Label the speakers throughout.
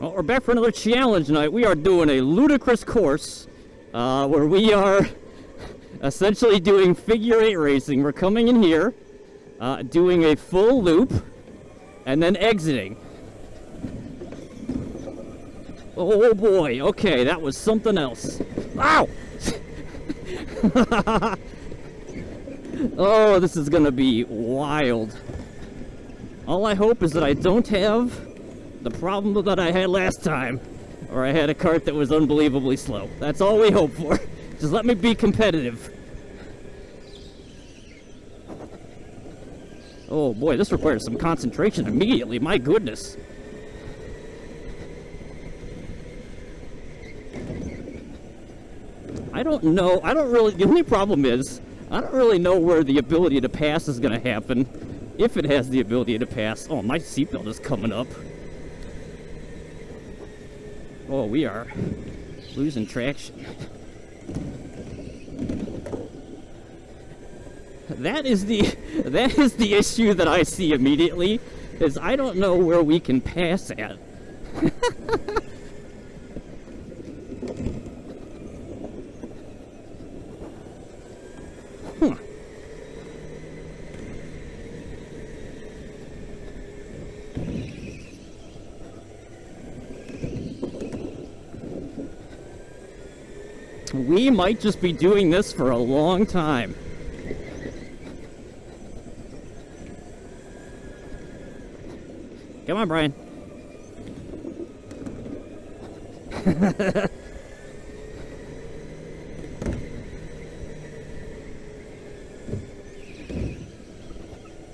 Speaker 1: Well, we're back for another challenge night. We are doing a ludicrous course where we are essentially doing figure 8 racing. We're coming in here, doing a full loop, and then exiting. Oh boy, okay, that was something else. Ow! Oh, this is gonna be wild. All I hope is that I don't have the problem that I had last time, or I had a kart that was unbelievably slow. That's all we hope for. Just let me be competitive. Oh boy, this requires some concentration immediately, my goodness. I don't know, the only problem is, I don't really know where the ability to pass is gonna happen, if it has the ability to pass. Oh, my seatbelt is coming up. Oh, we are losing traction. That is the issue that I see immediately, is I don't know where we can pass at. Huh. We might just be doing this for a long time. Come on, Brian.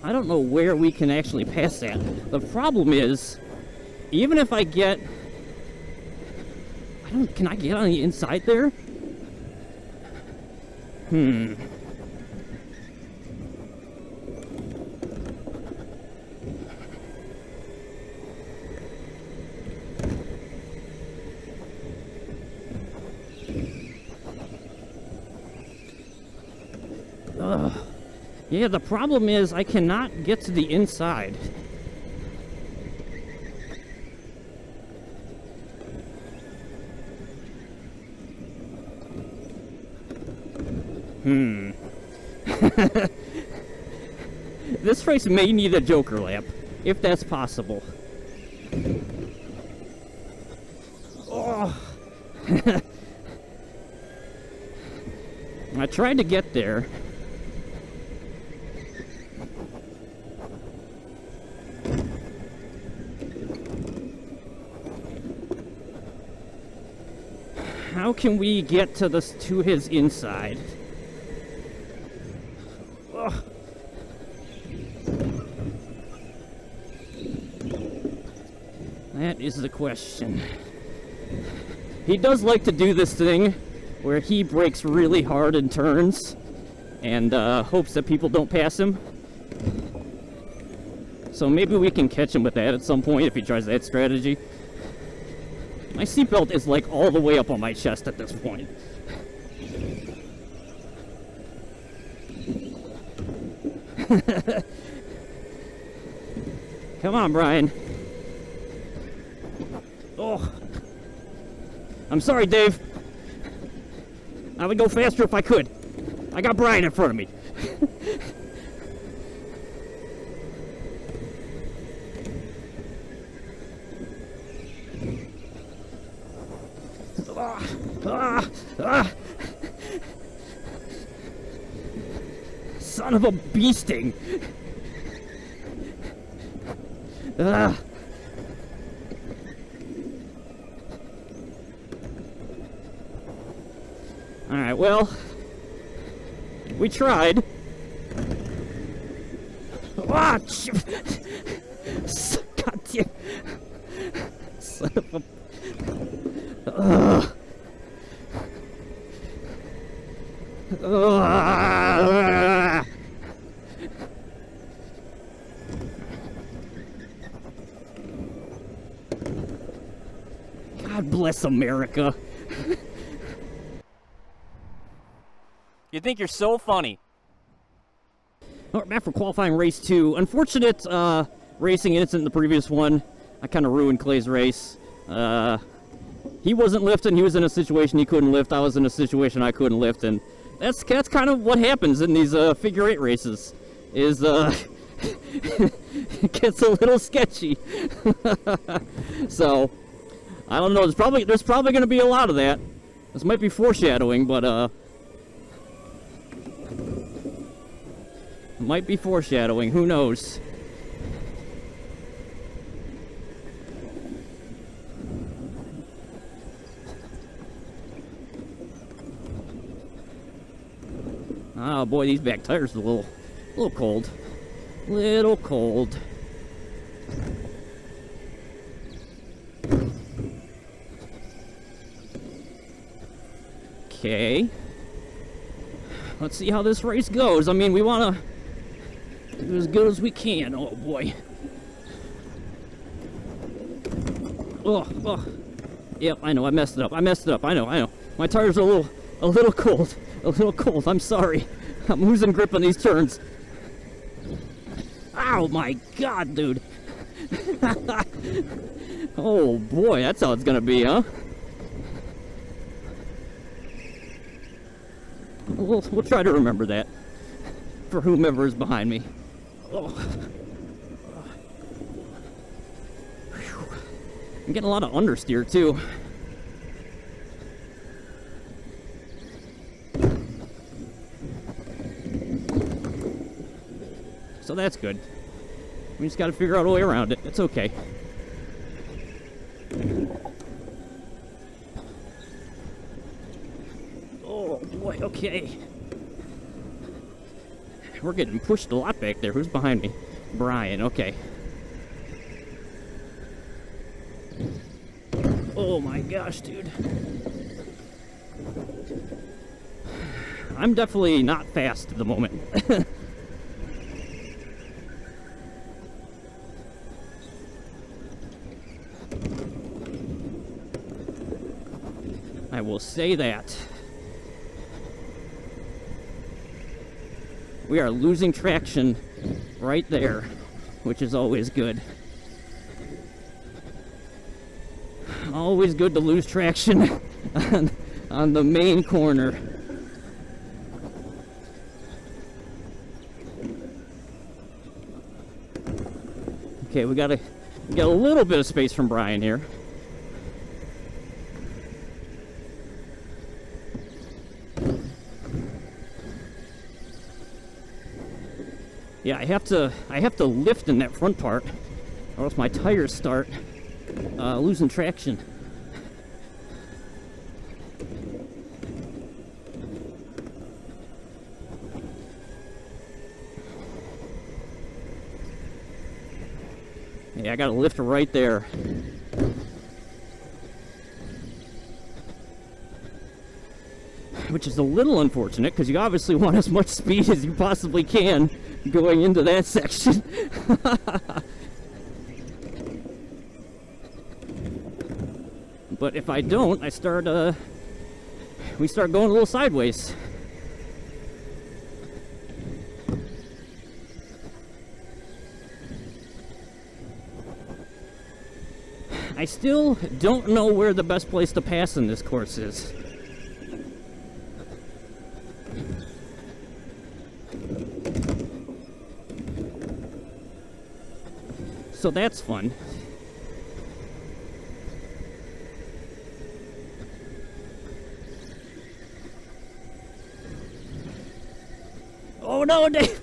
Speaker 1: I don't know where we can actually pass that. The problem is, even if I get... Can I get on the inside there? Yeah, the problem is I cannot get to the inside. This race may need a Joker lap, if that's possible. Oh. I tried to get there. How can we get to his inside? Ugh. That is the question. He does like to do this thing where he brakes really hard in turns and hopes that people don't pass him. So maybe we can catch him with that at some point if he tries that strategy. My seatbelt is like all the way up on my chest at this point. Come on, Brian. Oh. I'm sorry, Dave. I would go faster if I could. I got Brian in front of me. Son of a beasting. Alright, well, we tried. Ah, God damn. Son of a... God bless America.
Speaker 2: You think you're so funny.
Speaker 1: All right, back for qualifying race 2. Unfortunate racing incident in the previous one. I kind of ruined Clay's race. He wasn't lifting. He was in a situation he couldn't lift. I was in a situation I couldn't lift, and that's kind of what happens in these figure eight races. Is it gets a little sketchy. So I don't know. There's probably going to be a lot of that. This might be foreshadowing, but it might be foreshadowing. Who knows? Oh boy, these back tires are a little cold. Little cold. Okay. Let's see how this race goes. I mean, we want to do as good as we can. Oh boy. Oh. Yep, I know. I messed it up. I know. My tires are a little cold. A little cold. I'm sorry. I'm losing grip on these turns. Ow, my God, dude. Oh boy, that's how it's gonna be, huh? We'll try to remember that for whomever is behind me. Oh. I'm getting a lot of understeer too. So that's good. We just got to figure out a way around it. It's okay. Oh boy, okay. We're getting pushed a lot back there. Who's behind me? Brian, okay. Oh my gosh, dude. I'm definitely not fast at the moment. I will say that. We are losing traction right there, which is always good. Always good to lose traction on the main corner. Okay, we got a little bit of space from Brian here. Yeah, I have to lift in that front part, or else my tires start losing traction. Yeah, I got to lift right there. Which is a little unfortunate, because you obviously want as much speed as you possibly can going into that section. But if I don't, we start going a little sideways. I still don't know where the best place to pass in this course is. So that's fun. Oh no, Dave!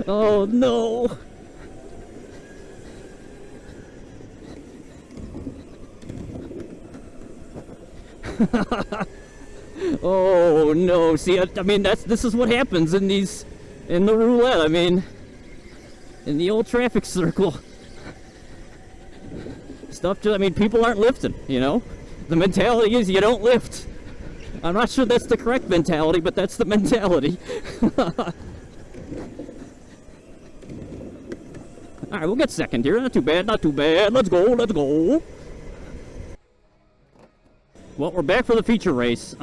Speaker 1: Oh no! Oh no! See, I mean, this is what happens in the roulette. I mean, in the old traffic circle, I mean, people aren't lifting. You know, the mentality is you don't lift. I'm not sure that's the correct mentality, but that's the mentality. All right, we'll get second here. Not too bad. Not too bad. Let's go. Let's go. Well, we're back for the feature race.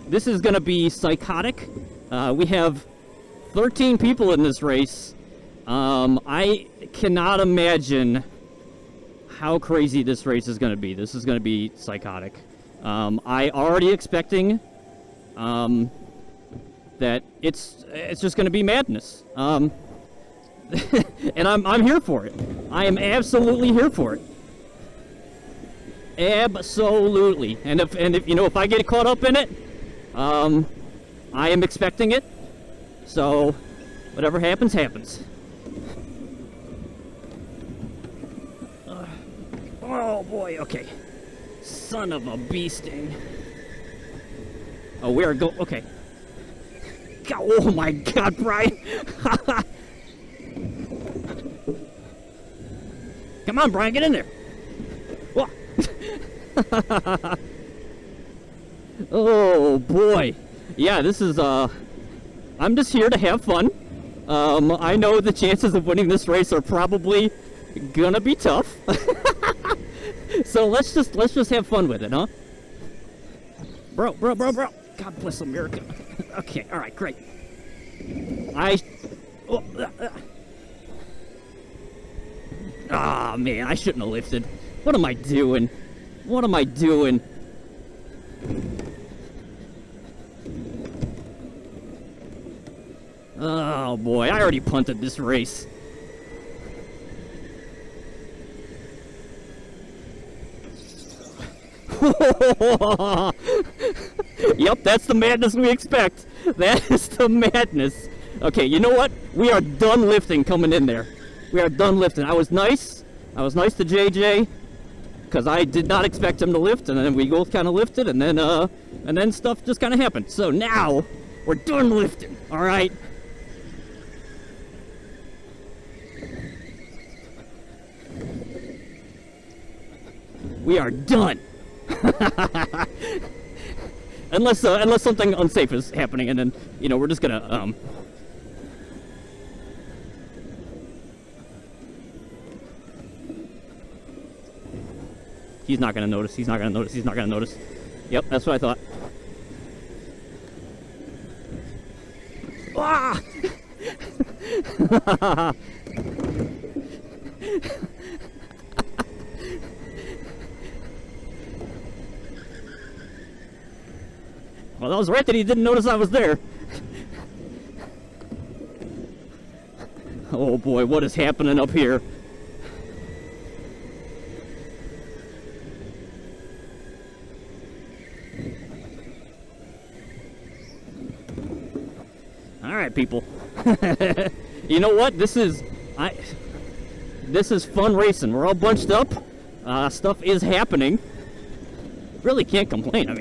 Speaker 1: This is going to be psychotic. We have 13 people in this race, I cannot imagine how crazy this race is going to be. This is going to be psychotic. I already expecting that it's just going to be madness. And I'm here for it. I am absolutely here for it. Absolutely. And if you know, if I get caught up in it, I am expecting it. So whatever happens, happens. Oh boy, okay. Son of a bee sting. Oh, we are okay. God, oh my God, Brian. Come on, Brian, get in there. Whoa. Oh boy. Yeah, this is I'm just here to have fun. I know the chances of winning this race are probably gonna be tough. So let's just have fun with it, huh? Bro. God bless America. Okay, all right, great. Ah, man, I shouldn't have lifted. What am I doing? What am I doing? Oh boy, I already punted this race. Yep, that's the madness we expect. That is the madness. Okay, you know what? We are done lifting coming in there. We are done lifting. I was nice to JJ because I did not expect him to lift, and then we both kind of lifted, and then stuff just kind of happened. So now we're done lifting. All right. We are done. Unless something unsafe is happening, and then you know we're just gonna He's not gonna notice. He's not gonna notice. He's not gonna notice. Yep, that's what I thought. Ah! Well, that was right that he didn't notice I was there. Oh boy, what is happening up here? All right, people. You know what? This is fun racing. We're all bunched up. Stuff is happening. Really can't complain. I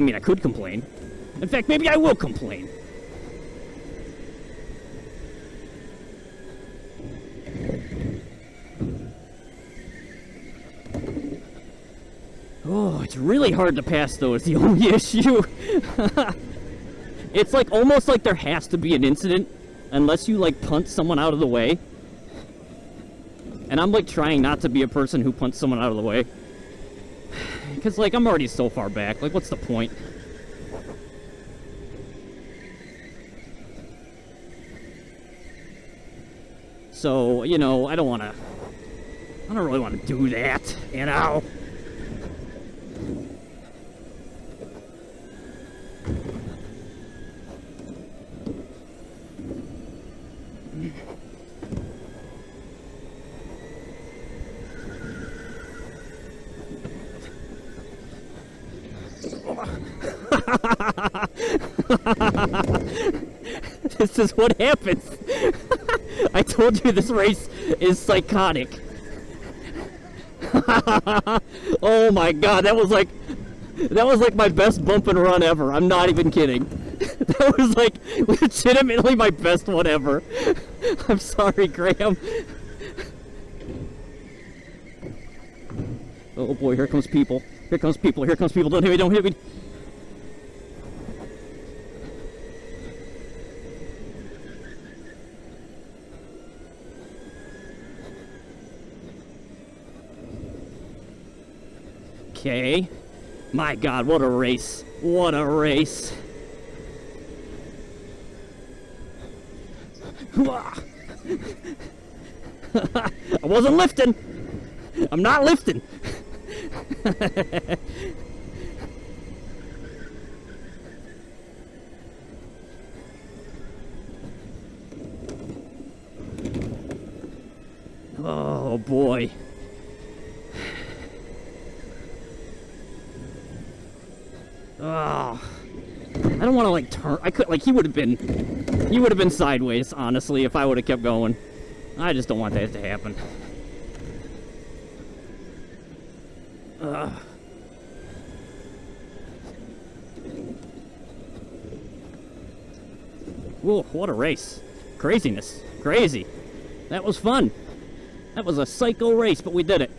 Speaker 1: mean, I could complain. In fact, maybe I will complain. Oh, it's really hard to pass, though, is the only issue. It's like almost like there has to be an incident unless you like punt someone out of the way. And I'm like trying not to be a person who punts someone out of the way. Because, like, I'm already so far back. Like, what's the point? So, you know, I don't really want to do that, you know? This is what happens. I told you this race is psychotic. Oh my God, that was like my best bump and run ever. I'm not even kidding. That was like legitimately my best one ever. I'm sorry, Graham. Oh boy, here comes people. Here comes people. Here comes people. Don't hit me. Don't hit me. Okay. My God, what a race. What a race. I wasn't lifting. I'm not lifting. Oh boy. Oh. I don't want to like turn. I could like he would have been sideways, honestly, if I would have kept going. I just don't want that to happen. Whoa, what a race. Craziness. Crazy. That was fun. That was a psycho race, but we did it.